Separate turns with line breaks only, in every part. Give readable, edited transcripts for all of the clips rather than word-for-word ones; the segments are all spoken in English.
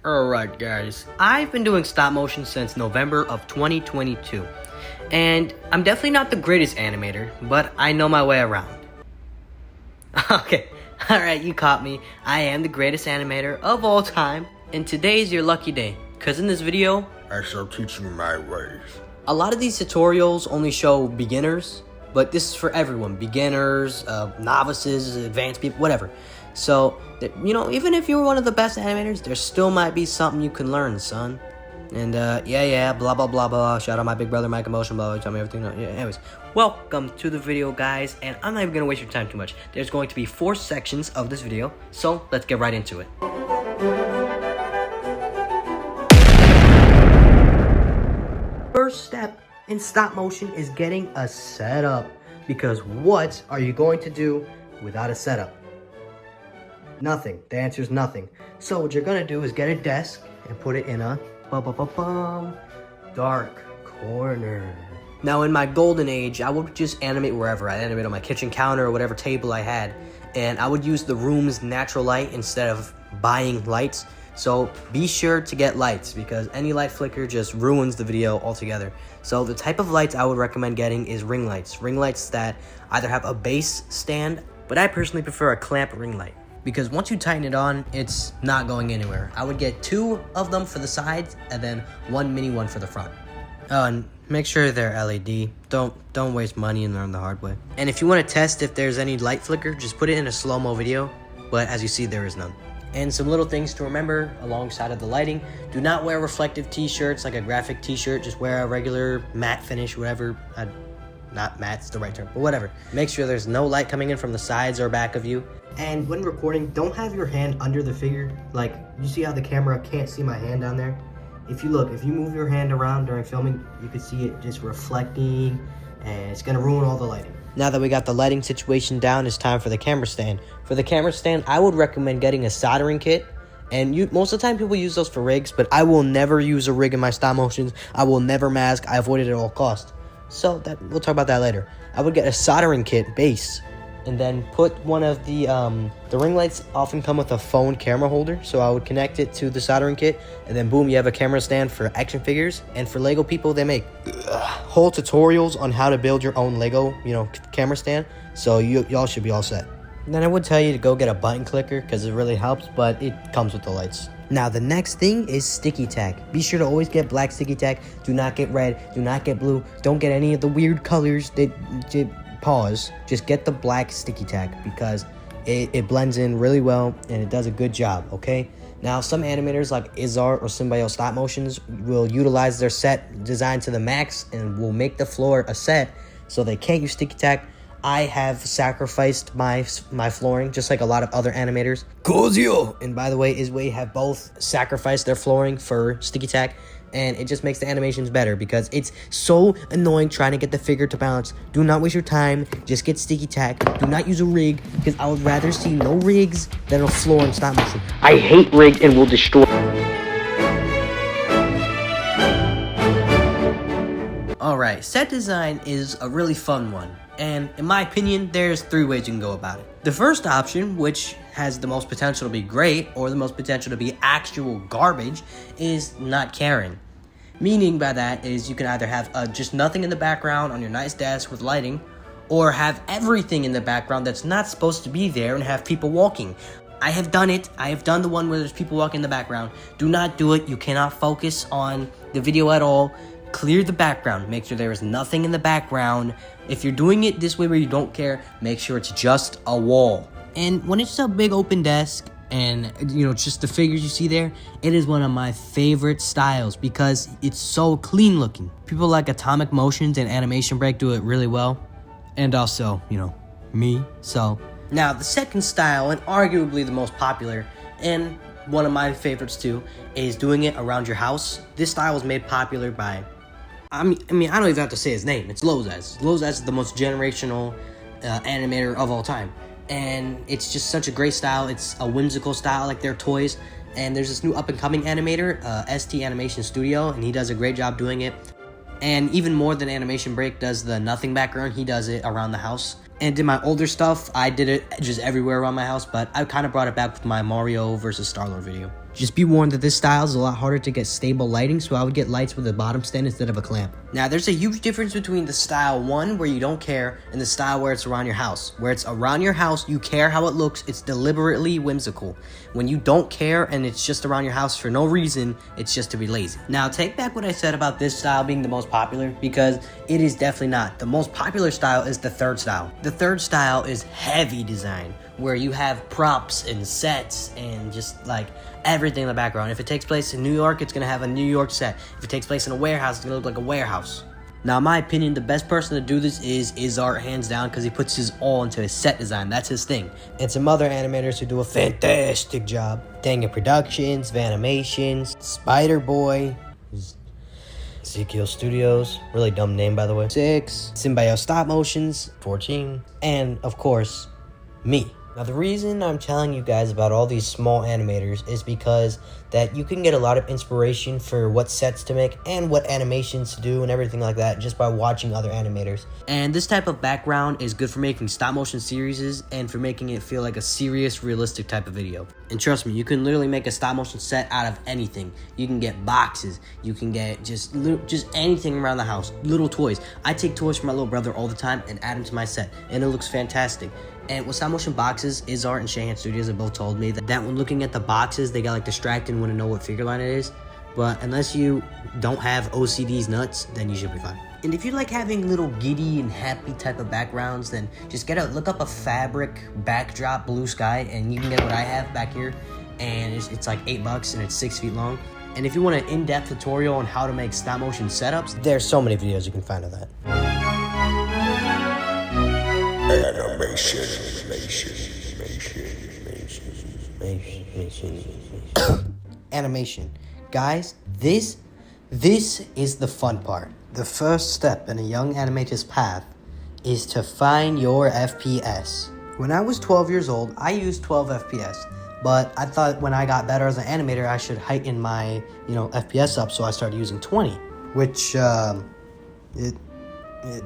Alright guys, I've been doing stop motion since November of 2022, and I'm definitely not the greatest animator, but I know my way around. Okay, alright, you caught me. I am the greatest animator of all time, and today's your lucky day, because in this video,
I shall teach you my ways.
a lot of these tutorials only show beginners, but this is for everyone. Beginners, novices, advanced people, whatever. So, even if you're one of the best animators, there still might be something you can learn, son. And, blah, blah, blah, blah. Shout out my big brother, Mike Emotion, blah, blah, tell me everything. Yeah, anyways, welcome to the video, guys. And I'm not even going to waste your time too much. There's going to be 4 sections of this video, so let's get right into it. First step in stop motion is getting a setup, because what are you going to do without a setup? Nothing. The answer is nothing. So what you're gonna do is get a desk and put it in a dark corner. Now in my golden age, I would just animate wherever. I'd animate on my kitchen counter or whatever table I had, and I would use the room's natural light instead of buying lights. So be sure to get lights, because any light flicker just ruins the video altogether. So the type of lights I would recommend getting is ring lights. Ring lights that either have a base stand, but I personally prefer a clamp ring light, because once you tighten it on, it's not going anywhere. I would get 2 of them for the sides and then 1 mini one for the front. And make sure they're LED. Don't waste money and learn the hard way. And if you want to test if there's any light flicker, just put it in a slow-mo video, but as you see, there is none. And some little things to remember alongside of the lighting: do not wear reflective t-shirts like a graphic t-shirt. Just wear a regular matte finish, whatever. Not matte's the right term, but whatever. Make sure there's no light coming in from the sides or back of you. And when recording, don't have your hand under the figure. Like, you see how the camera can't see my hand down there? If you move your hand around during filming, you can see it just reflecting, and it's gonna ruin all the lighting. Now that we got the lighting situation down, it's time for the camera stand. For the camera stand, I would recommend getting a soldering kit. And most of the time people use those for rigs, but I will never use a rig in my stop motions. I will never mask. I avoid it at all costs. So we'll talk about that later. I would get a soldering kit base, and then put one of the ring lights often come with a phone camera holder, so I would connect it to the soldering kit, and then boom, you have a camera stand for action figures. And for Lego people, they make whole tutorials on how to build your own Lego, camera stand. So y'all should be all set. And then I would tell you to go get a button clicker, because it really helps, but it comes with the lights. Now the next thing is sticky tack. Be sure to always get black sticky tack. Do not get red. Do not get blue. Don't get any of the weird colors. Pause. Just get the black sticky tack, because it blends in really well and it does a good job, okay? Now some animators like Izzar or Symbio Stop Motions will utilize their set design to the max and will make the floor a set, so they can't use sticky tack. I have sacrificed my flooring, just like a lot of other animators. Kozio! And by the way, Izway have both sacrificed their flooring for sticky tack, and it just makes the animations better, because it's so annoying trying to get the figure to balance. Do not waste your time. Just get sticky tack. Do not use a rig, because I would rather see no rigs than a floor in stop motion. I hate rigs and will destroy. Alright, set design is a really fun one, and in my opinion, there's 3 ways you can go about it. The first option, which has the most potential to be great, or the most potential to be actual garbage, is not caring. Meaning by that is you can either have just nothing in the background on your nice desk with lighting, or have everything in the background that's not supposed to be there and have people walking. I have done it. I have done the one where there's people walking in the background. Do not do it. You cannot focus on the video at all. Clear the background. Make sure there is nothing in the background. If you're doing it this way where you don't care, make sure it's just a wall. And when it's a big open desk and just the figures you see there, it is one of my favorite styles, because it's so clean looking. People like Atomic Motions and Animation Break do it really well, and also me. So now the second style, and arguably the most popular, and one of my favorites too, is doing it around your house. This style was made popular by, I don't even have to say his name. It's Lozaz. Lozaz is the most generational animator of all time. And it's just such a great style. It's a whimsical style, like their toys. And there's this new up-and-coming animator, ST Animation Studio, and he does a great job doing it. And even more than Animation Break does the nothing background, he does it around the house. And in my older stuff, I did it just everywhere around my house, but I kind of brought it back with my Mario versus Star-Lord video. Just be warned that this style is a lot harder to get stable lighting, so I would get lights with a bottom stand instead of a clamp. Now, there's a huge difference between the style 1, where you don't care, and the style where it's around your house. Where it's around your house, you care how it looks, it's deliberately whimsical. When you don't care and it's just around your house for no reason, it's just to be lazy. Now, take back what I said about this style being the most popular, because it is definitely not. The most popular style is the third style. The third style is heavy design, where you have props and sets and just like everything in the background. If it takes place in New York, it's going to have a New York set. If it takes place in a warehouse, it's going to look like a warehouse. Now, in my opinion, the best person to do this is Art, hands down, because he puts his all into his set design. That's his thing. And some other animators who do a fantastic job. Dang It Productions, Vanimations, Spider Boy, Ezekiel Studios, really dumb name by the way, 6, Symbiote Stop Motions, 14, and of course, me. Now, the reason I'm telling you guys about all these small animators is because that you can get a lot of inspiration for what sets to make and what animations to do and everything like that just by watching other animators. And this type of background is good for making stop motion series and for making it feel like a serious, realistic type of video. And trust me, you can literally make a stop motion set out of anything. You can get boxes, you can get just anything around the house, little toys. I take toys from my little brother all the time and add them to my set, and it looks fantastic. And with stop motion boxes, Art and Shoutout Studios have both told me that when looking at the boxes, they got like distracted and want to know what figure line it is. But unless you don't have OCD's nuts, then you should be fine. And if you like having little giddy and happy type of backgrounds, then just look up a fabric backdrop blue sky, and you can get what I have back here. And it's like $8 and it's 6 feet long. And if you want an in-depth tutorial on how to make stop motion setups, there's so many videos you can find of that. Animation. Guys, this is the fun part. The first step in a young animator's path is to find your FPS. When I was 12 years old, I used 12 FPS, but I thought when I got better as an animator, I should heighten my, FPS up, so I started using 20, which,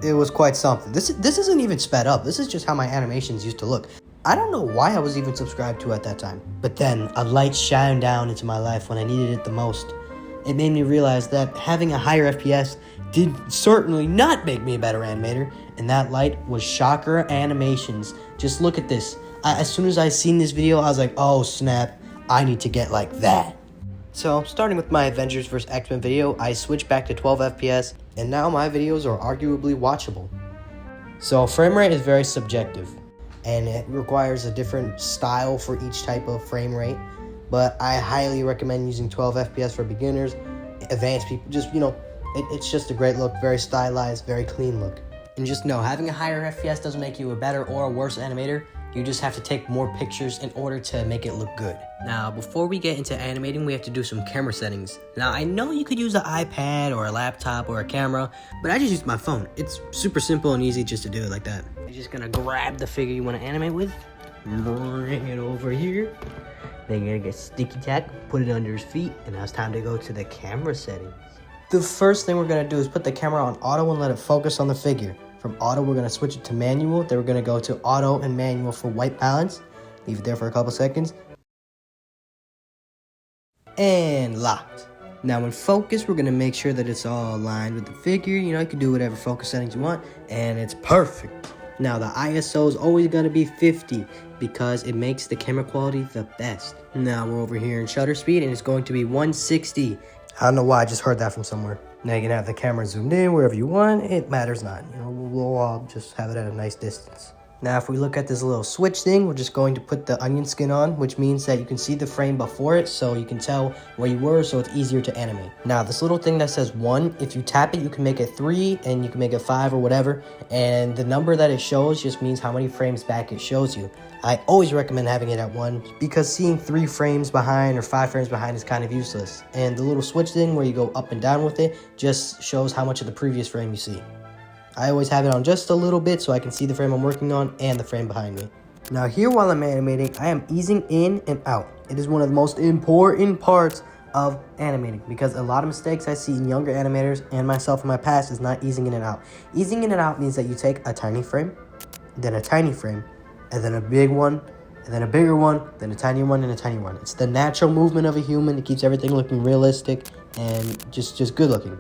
it was quite something. This isn't even sped up. This is just how my animations used to look. I don't know why I was even subscribed to at that time. But then a light shined down into my life when I needed it the most. It made me realize that having a higher FPS did certainly not make me a better animator. And that light was Shocker Animations. Just look at this. As soon as I seen this video, I was like, oh snap, I need to get like that. So, starting with my Avengers vs. X-Men video, I switched back to 12 FPS, and now my videos are arguably watchable. So, frame rate is very subjective, and it requires a different style for each type of frame rate, but I highly recommend using 12 FPS for beginners, advanced people, it's just a great look, very stylized, very clean look. And just know, having a higher FPS doesn't make you a better or a worse animator. You just have to take more pictures in order to make it look good. Now, before we get into animating, we have to do some camera settings. Now, I know you could use an iPad or a laptop or a camera, but I just use my phone. It's super simple and easy just to do it like that. You're just gonna grab the figure you want to animate with, bring it over here. Then you're gonna get sticky tack, put it under his feet, and now it's time to go to the camera settings. The first thing we're gonna do is put the camera on auto and let it focus on the figure. From auto, we're going to switch it to manual. Then we're going to go to auto and manual for white balance. Leave it there for a couple seconds. And locked. Now in focus, we're going to make sure that it's all aligned with the figure. You can do whatever focus settings you want. And it's perfect. Now the ISO is always going to be 50 because it makes the camera quality the best. Now we're over here in shutter speed and it's going to be 160. I don't know why, I just heard that from somewhere. Now you can have the camera zoomed in wherever you want. It matters not. We'll all just have it at a nice distance. Now if we look at this little switch thing, we're just going to put the onion skin on, which means that you can see the frame before it, so you can tell where you were, so it's easier to animate. Now this little thing that says 1, if you tap it, you can make it 3, and you can make it 5 or whatever, and the number that it shows just means how many frames back it shows you. I always recommend having it at 1, because seeing 3 frames behind or 5 frames behind is kind of useless. And the little switch thing where you go up and down with it just shows how much of the previous frame you see. I always have it on just a little bit so I can see the frame I'm working on and the frame behind me. Now here while I'm animating, I am easing in and out. It is one of the most important parts of animating because a lot of mistakes I see in younger animators and myself in my past is not easing in and out. Easing in and out means that you take a tiny frame, then a tiny frame, and then a big one, and then a bigger one, then a tiny one, and a tiny one. It's the natural movement of a human. It keeps everything looking realistic and just good looking.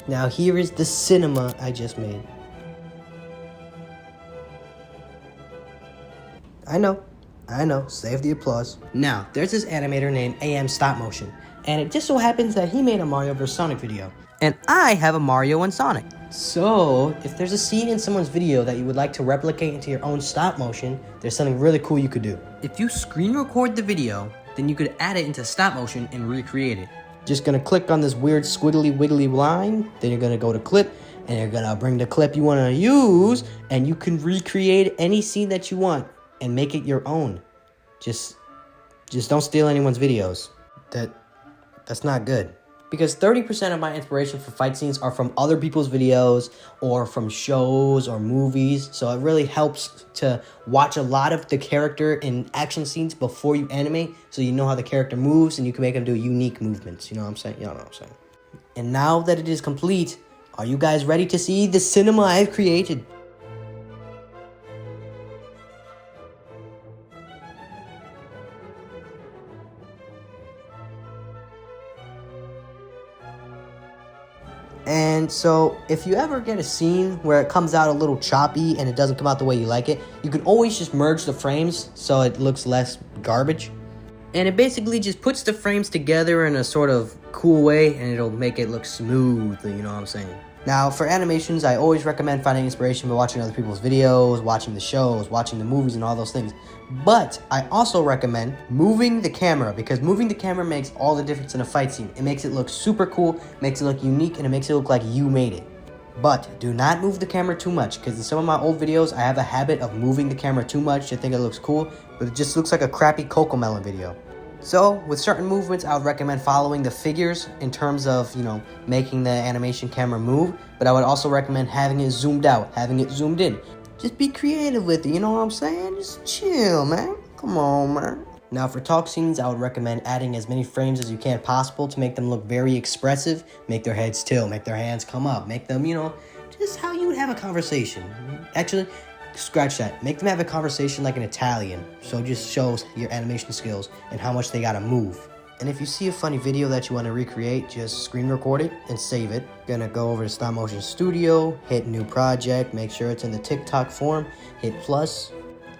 Now here is the cinema I just made. I know, save the applause. Now, there's this animator named AM Stop Motion, and it just so happens that he made a Mario vs. Sonic video. And I have a Mario and Sonic. So, if there's a scene in someone's video that you would like to replicate into your own stop motion, there's something really cool you could do. If you screen record the video, then you could add it into stop motion and recreate it. Just gonna click on this weird squiggly wiggly line, then you're gonna go to clip, and you're gonna bring the clip you wanna use, and you can recreate any scene that you want and make it your own. Just don't steal anyone's videos. That's not good. Because 30% of my inspiration for fight scenes are from other people's videos or from shows or movies. So it really helps to watch a lot of the character in action scenes before you animate, so you know how the character moves and you can make them do unique movements. You know what I'm saying? Y'all know what I'm saying. And now that it is complete, are you guys ready to see the cinema I've created? And so, if you ever get a scene where it comes out a little choppy and it doesn't come out the way you like it, you can always just merge the frames so it looks less garbage. And it basically just puts the frames together in a sort of cool way, and it'll make it look smooth, you know what I'm saying? Now, for animations, I always recommend finding inspiration by watching other people's videos, watching the shows, watching the movies, and all those things. But I also recommend moving the camera, because moving the camera makes all the difference in a fight scene. It makes it look super cool, makes it look unique, and it makes it look like you made it. But do not move the camera too much, because in some of my old videos, I have a habit of moving the camera too much to think it looks cool, but it just looks like a crappy Cocomelon video. So, with certain movements, I would recommend following the figures in terms of, making the animation camera move. But I would also recommend having it zoomed out, having it zoomed in. Just be creative with it, you know what I'm saying? Just chill, man. Come on, man. Now, for talk scenes, I would recommend adding as many frames as you can possible to make them look very expressive. Make their heads tilt, make their hands come up, make them, just how you would have a conversation. Actually, scratch that. Make them have a conversation like an Italian. So it just shows your animation skills and how much they gotta move. And if you see a funny video that you want to recreate, just screen record it and save it. Gonna go over to Stop Motion Studio, hit new project, make sure it's in the TikTok form, hit plus,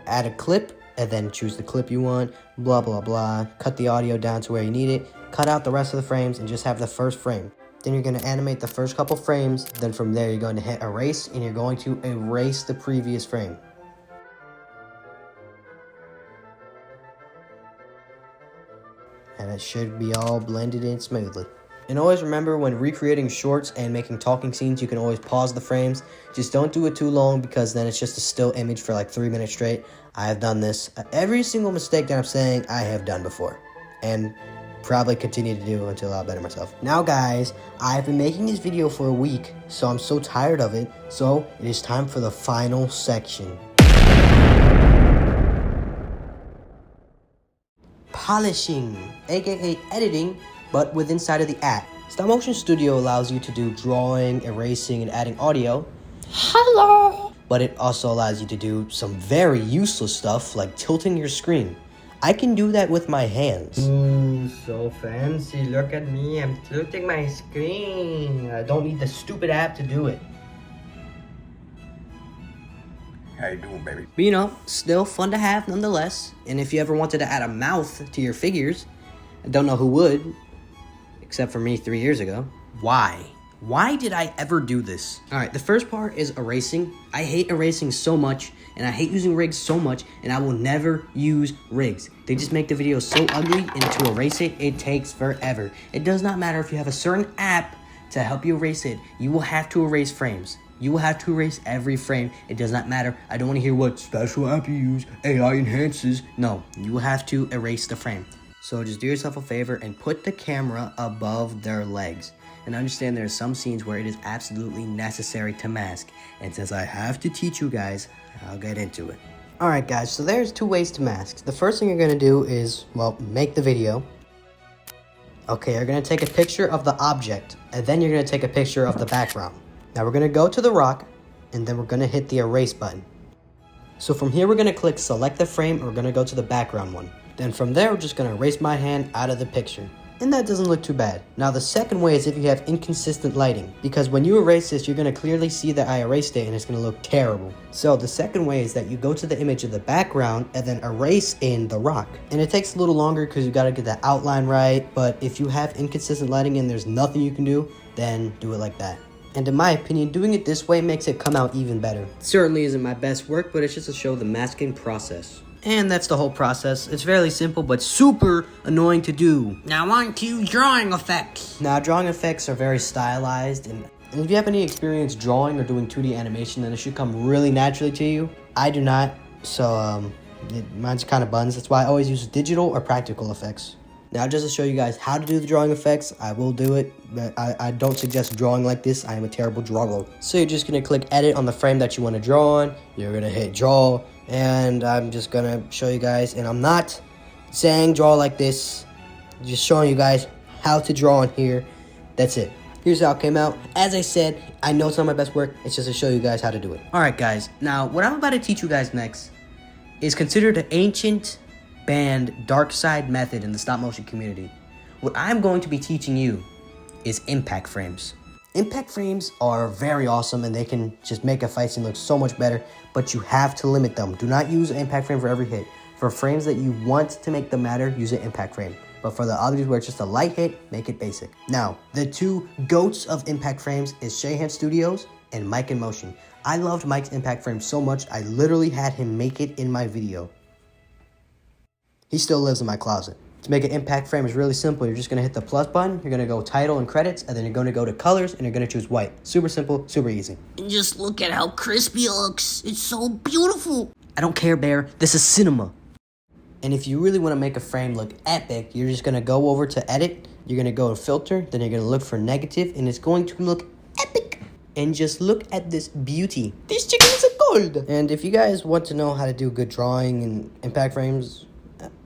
add a clip, and then choose the clip you want, blah blah blah. Cut the audio down to where you need it, cut out the rest of the frames, and just have the first frame. Then you're going to animate the first couple frames. Then from there, you're going to hit erase, and you're going to erase the previous frame. And it should be all blended in smoothly. And always remember, when recreating shorts and making talking scenes, you can always pause the frames. Just don't do it too long, because then it's just a still image for like 3 minutes straight. I have done this. Every single mistake that I'm saying, I have done before. And probably continue to do until I better myself. Now guys, I've been making this video for a week, so I'm so tired of it. So it is time for the final section. Polishing, aka editing, but with inside of the app. Stop Motion Studio allows you to do drawing, erasing, and adding audio. Hello! But it also allows you to do some very useless stuff like tilting your screen. I can do that with my hands. Ooh, so fancy. Look at me. I'm tilting my screen. I don't need the stupid app to do it.
How you doing, baby?
But still fun to have nonetheless. And if you ever wanted to add a mouth to your figures, I don't know who would, except for me 3 years ago. Why? Why did I ever do this? Alright, the first part is erasing. I hate erasing so much, and I hate using rigs so much, and I will never use rigs. They just make the video so ugly, and to erase it, it takes forever. It does not matter if you have a certain app to help you erase it. You will have to erase frames. You will have to erase every frame. It does not matter. I don't want to hear what special app you use, AI enhances. No, you will have to erase the frame. So just do yourself a favor and put the camera above their legs. And understand there are some scenes where it is absolutely necessary to mask. And since I have to teach you guys, I'll get into it. Alright guys, so there's 2 ways to mask. The first thing you're going to do is, make the video. Okay, you're going to take a picture of the object, and then you're going to take a picture of the background. Now we're going to go to the rock, and then we're going to hit the erase button. So from here, we're going to click select the frame, and we're going to go to the background one. Then from there, we're just going to erase my hand out of the picture. And that doesn't look too bad. Now the second way is if you have inconsistent lighting, because when you erase this, you're going to clearly see that I erased it and it's going to look terrible. So the second way is that you go to the image of the background and then erase in the rock. And it takes a little longer because you got to get the outline right, but if you have inconsistent lighting and there's nothing you can do, then do it like that. And in my opinion, doing it this way makes it come out even better. It certainly isn't my best work, but it's just to show the masking process. And that's the whole process. It's fairly simple, but super annoying to do. Now on to drawing effects. Now, drawing effects are very stylized, and if you have any experience drawing or doing 2D animation, then it should come really naturally to you. I do not, so mine's kind of buns. That's why I always use digital or practical effects. Now, just to show you guys how to do the drawing effects, I will do it, but I don't suggest drawing like this. I am a terrible drawer. So you're just going to click edit on the frame that you want to draw on. You're going to hit draw, and I'm just going to show you guys, and I'm not saying draw like this, just showing you guys how to draw on here. That's it. Here's how it came out. As I said, I know it's not my best work. It's just to show you guys how to do it. All right, guys. Now, what I'm about to teach you guys next is considered an ancient banned dark side method in the stop motion community. What I'm going to be teaching you is impact frames. Impact frames are very awesome and they can just make a fight scene look so much better, but you have to limit them. Do not use an impact frame for every hit. For frames that you want to make them matter, use an impact frame. But for the others where it's just a light hit, make it basic. Now, the two goats of impact frames is Shoutout Studios and Mike in Motion. I loved Mike's impact frame so much, I literally had him make it in my video. He still lives in my closet. To make an impact frame is really simple. You're just going to hit the plus button. You're going to go title and credits, and then you're going to go to colors, and you're going to choose white. Super simple, super easy.
And just look at how crispy it looks. It's so beautiful.
I don't care, Bear. This is cinema. And if you really want to make a frame look epic, you're just going to go over to edit. You're going to go to filter. Then you're going to look for negative, and it's going to look epic. And just look at this beauty. This chicken is a gold. And if you guys want to know how to do good drawing and impact frames,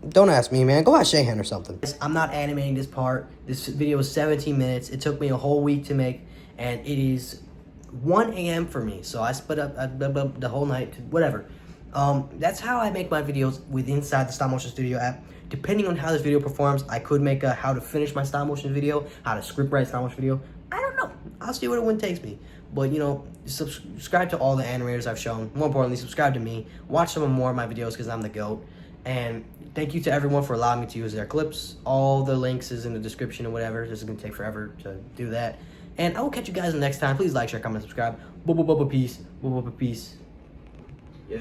don't ask me, man. Go ask Shayhan or something. I'm not animating this part. This video is 17 minutes. It took me a whole week to make, and it is 1 a.m. for me. So I split up the whole night, whatever. That's how I make my videos with inside the Stop Motion Studio app. Depending on how this video performs, I could make a how to finish my stop motion video, how to script write stop motion video. I don't know. I'll see what it takes me. But, you know, subscribe to all the animators I've shown. More importantly, subscribe to me. Watch some more of my videos because I'm the GOAT. And thank you to everyone for allowing me to use their clips. All the links is in the description or whatever. This is going to take forever to do that. And I will catch you guys next time. Please like, share, comment, subscribe. Peace. Peace. Yeah.